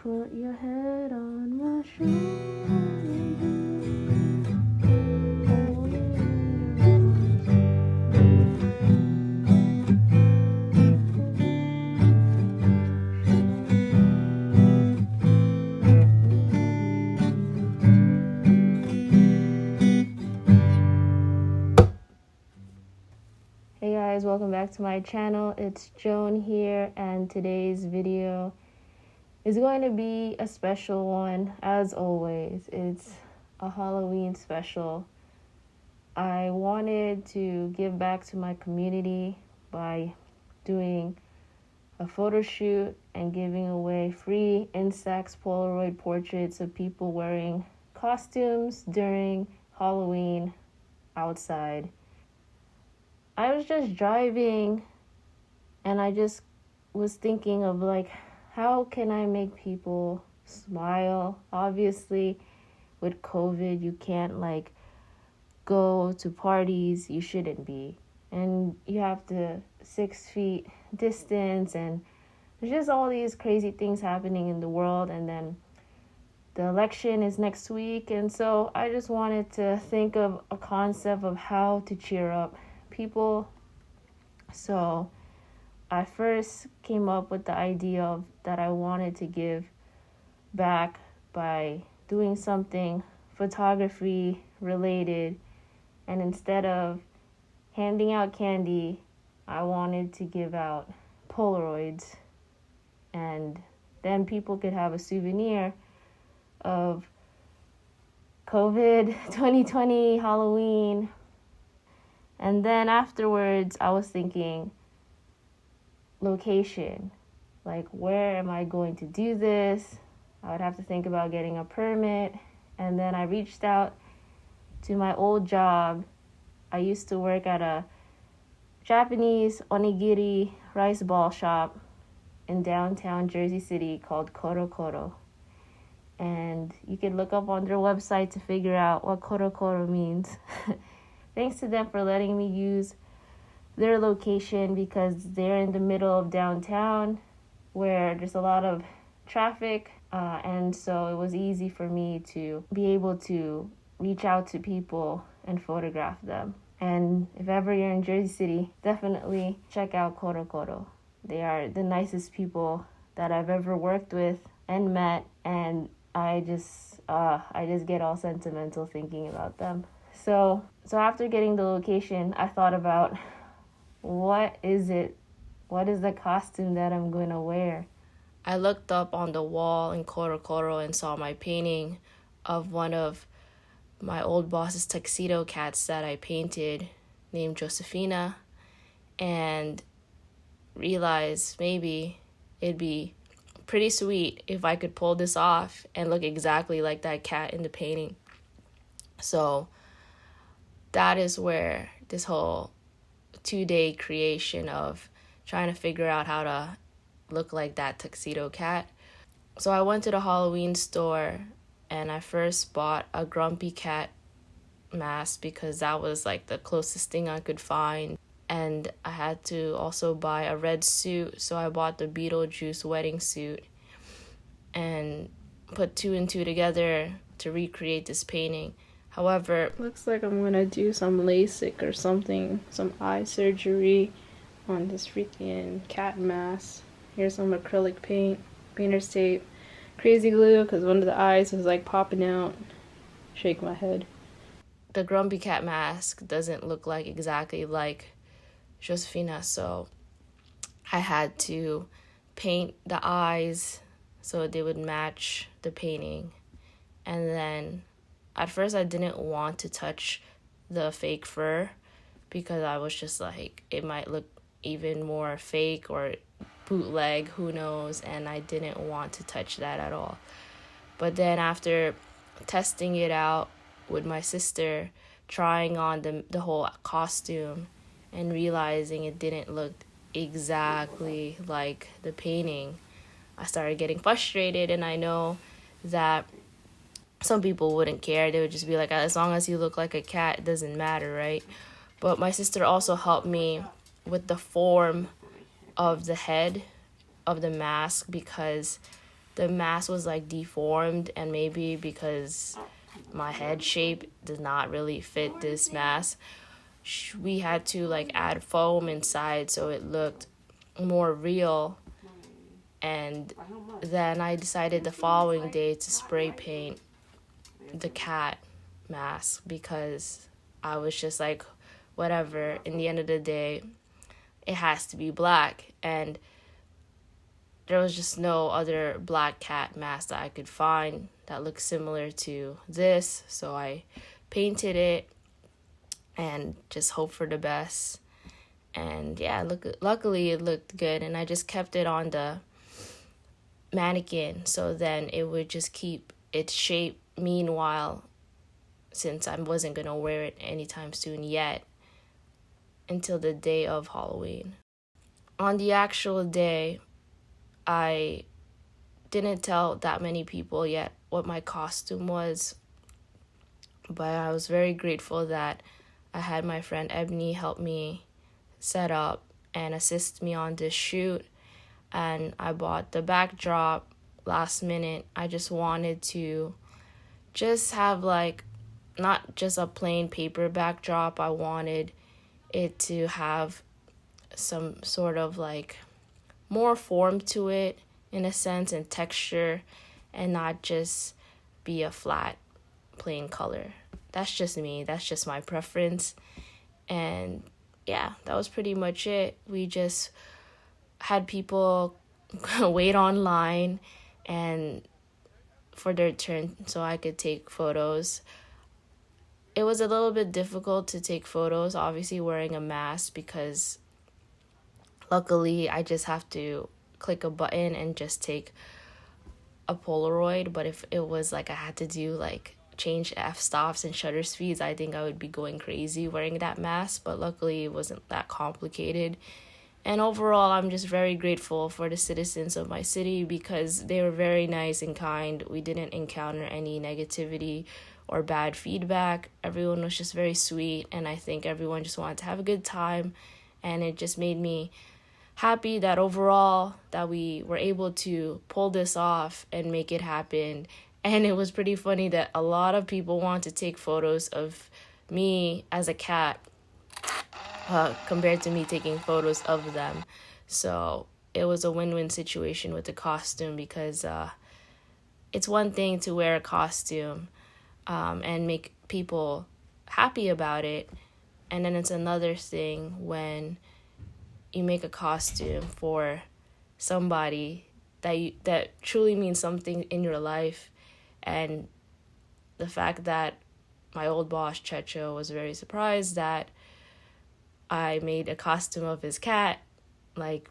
Put your head on my shoulder. Hey guys, welcome back to my channel. It's Joan here, and today's video is going to be a special one. As always, it's a Halloween special. I wanted to give back to my community by doing a photo shoot and giving away free Instax Polaroid portraits of people wearing costumes during Halloween outside. I was just driving and I just was thinking of how can I make people smile? Obviously, with COVID, you can't go to parties you shouldn't be. And you have to 6 feet distance, and there's just all these crazy things happening in the world. And then the election is next week. And so I just wanted to think of a concept of how to cheer up people. So I first came up with the idea of that I wanted to give back by doing something photography related, and instead of handing out candy, I wanted to give out Polaroids, and then people could have a souvenir of COVID 2020 Halloween. And then afterwards, I was thinking location. Where am I going to do this? I would have to think about getting a permit. And then I reached out to my old job. I used to work at a Japanese onigiri rice ball shop in downtown Jersey City called Koro Koro. And you can look up on their website to figure out what Koro Koro means. Thanks to them for letting me use their location, because they're in the middle of downtown where there's a lot of traffic. And so it was easy for me to be able to reach out to people and photograph them. And if ever you're in Jersey City, definitely check out Koro Koro. They are the nicest people that I've ever worked with and met. And I just get all sentimental thinking about them. So after getting the location, I thought about what is the costume that I'm going to wear. I looked up on the wall in Koro Koro and saw my painting of one of my old boss's tuxedo cats that I painted, named Josephina, and realized maybe it'd be pretty sweet if I could pull this off and look exactly like that cat in the painting. So that is where this whole 2-day creation of trying to figure out how to look like that tuxedo cat. So I went to the Halloween store and I first bought a grumpy cat mask because that was the closest thing I could find. And I had to also buy a red suit, so I bought the Beetlejuice wedding suit and put 2 and 2 together to recreate this painting. However, looks like I'm gonna do some LASIK or something, some eye surgery on this freaking cat mask. Here's some acrylic paint, painter's tape, crazy glue because one of the eyes was popping out. Shake my head. The grumpy cat mask doesn't look exactly like Josefina, so I had to paint the eyes so they would match the painting. And then at first I didn't want to touch the fake fur because I was just it might look even more fake or bootleg, who knows, and I didn't want to touch that at all. But then after testing it out with my sister, trying on the whole costume and realizing it didn't look exactly like the painting, I started getting frustrated. And I know that some people wouldn't care. They would just be as long as you look like a cat, it doesn't matter, right? But my sister also helped me with the form of the head of the mask because the mask was like deformed, and maybe because my head shape does not really fit this mask, we had to like add foam inside so it looked more real. And then I decided the following day to spray paint the cat mask, because I was just like, whatever, in the end of the day it has to be black, and there was just no other black cat mask that I could find that looked similar to this. So I painted it and just hope for the best. And yeah, luckily it looked good, and I just kept it on the mannequin so then it would just keep its shape. Meanwhile, since I wasn't gonna wear it anytime soon yet, until the day of Halloween. On the actual day, I didn't tell that many people yet what my costume was, but I was very grateful that I had my friend Ebony help me set up and assist me on this shoot. And I bought the backdrop last minute. I just wanted to just have like not just a plain paper backdrop. I wanted it to have some sort of like more form to it in a sense, and texture, and not just be a flat plain color. That's just me. That's just my preference. And yeah, that was pretty much it. We just had people wait online and for their turn so I could take photos. It was a little bit difficult to take photos, obviously wearing a mask, because luckily I just have to click a button and just take a Polaroid. But if it was like I had to do like change f-stops and shutter speeds, I think I would be going crazy wearing that mask. But luckily it wasn't that complicated. And overall, I'm just very grateful for the citizens of my city, because they were very nice and kind. We didn't encounter any negativity or bad feedback. Everyone was just very sweet, and I think everyone just wanted to have a good time. And it just made me happy that overall that we were able to pull this off and make it happen. And it was pretty funny that a lot of people wanted to take photos of me as a cat compared to me taking photos of them. So it was a win-win situation with the costume, because it's one thing to wear a costume and make people happy about it, and then it's another thing when you make a costume for somebody that truly means something in your life. And the fact that my old boss Checho was very surprised that I made a costume of his cat, like,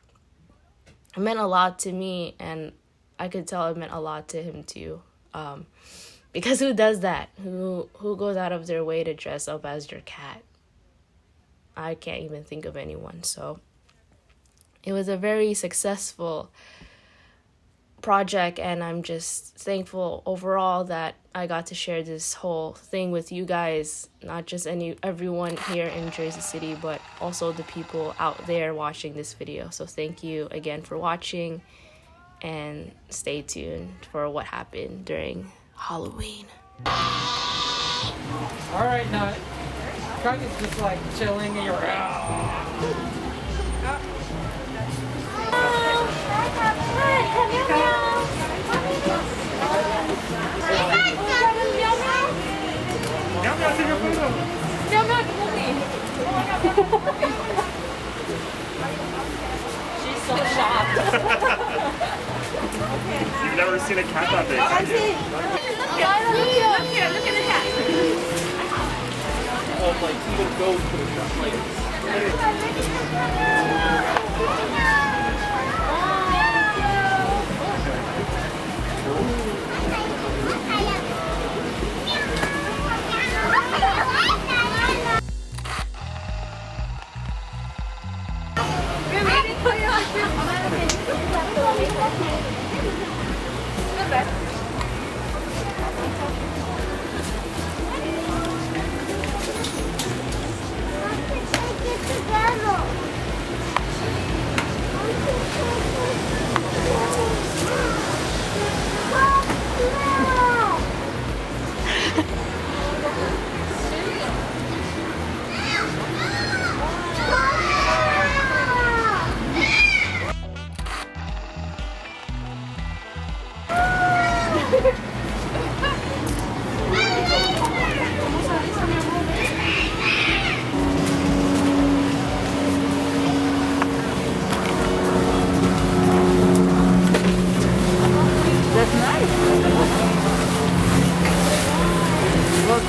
it meant a lot to me, and I could tell it meant a lot to him too. Because who does that? Who goes out of their way to dress up as your cat? I can't even think of anyone. So it was a very successful project, and I'm just thankful overall that I got to share this whole thing with you guys, not just everyone here in Jersey City, but also the people out there watching this video. So thank you again for watching, and stay tuned for what happened during Halloween. All right, now Craig is just like chilling and you're She's so shocked. You've never seen a cat that big. Look at the cat. oh, like even go to the shop. We're waiting for you.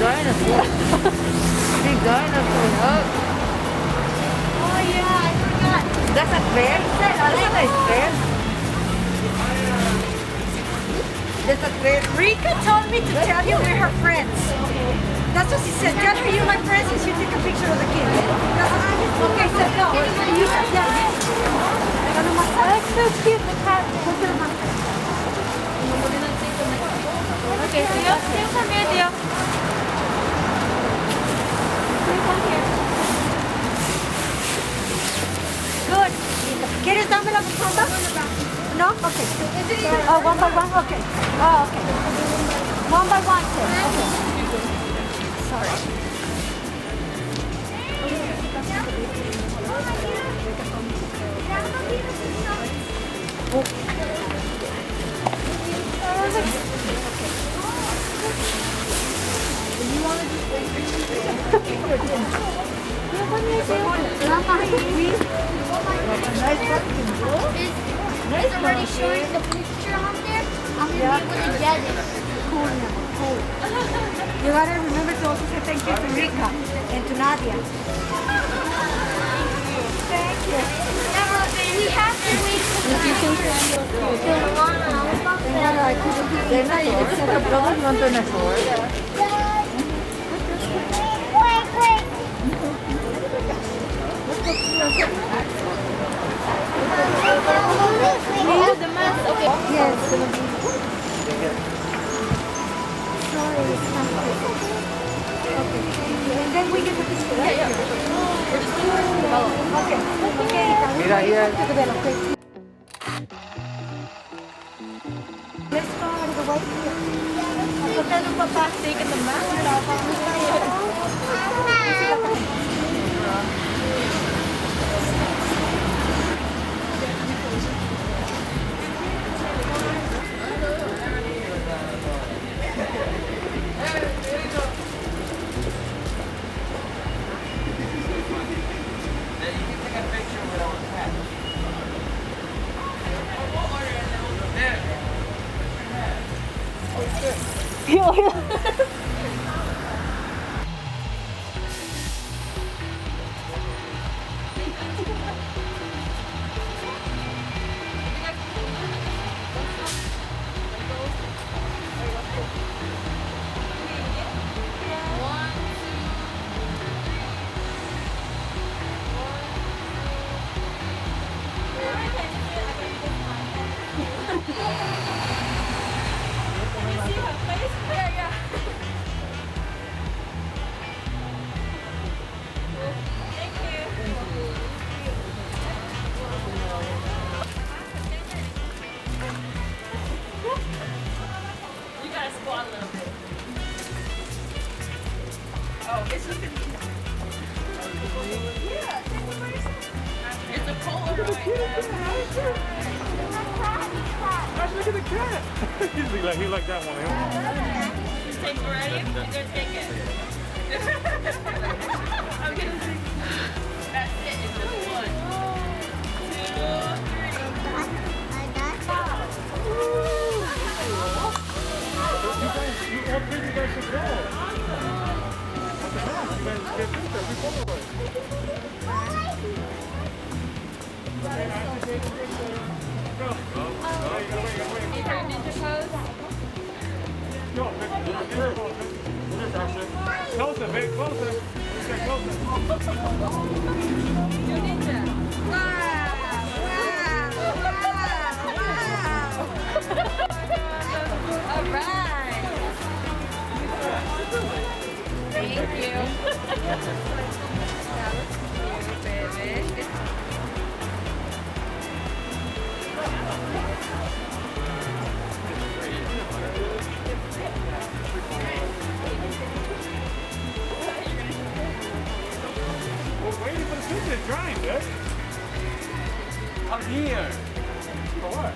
dinosaur. Big dinosaur. Oh, Oh yeah, I forgot. that's a bear? That's a nice bear. That's a bear. Rika told me to tell you we're her friends. That's what she said. Tell her you're my friends and she'll take a picture of the kid. Okay, so go. You have that. That's so cute, the cat. Okay, so you from here, dear. Good. ¿Quieres darme la bufanda? No? Okay. Oh, one by one? Okay. Oh, okay. One by one, sir. Okay. Sorry. It's already showing the picture on there. I'm gonna be able to get it. Cool now. Cool. You gotta remember to also say thank you to Rika and to Nadia. Thank you. We have to wait the mask. Okay. Yes. Sorry, it's not okay. And then we get the picture, right? Okay. Okay. Mira, here. Okay. Let's go out of the way here. Taking the mask. It's a Polaroid. Gosh, look at the cat. he like that one. Take already? You're gonna take it. I'm gonna take That's it. It's just 1, 2, 3. You guys should go. What the heck? You guys get pictures. We Polaroid. Go. Wait. Go, closer, babe, closer. Get closer. All right. Thank you. We're waiting for the picture. It's drying, dude. Come here. For what?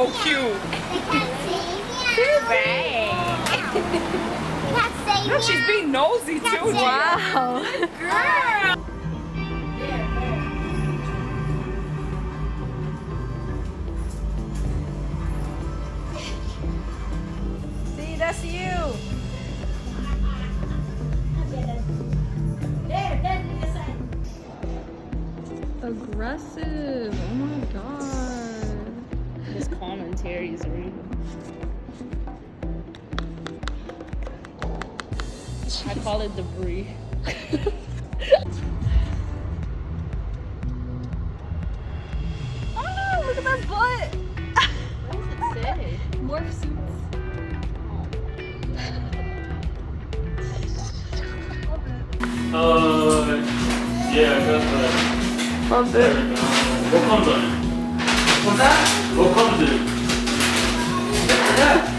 so cute. Look, she's being nosy too. Wow. Girl. See, that's you. Aggressive. Oh my god. This commentary is rude. I call it debris. Oh, look at that butt. What does it say? Morph suits. Yeah, I got that. Love it. What comes on it? What's that? What comes in it? Yeah.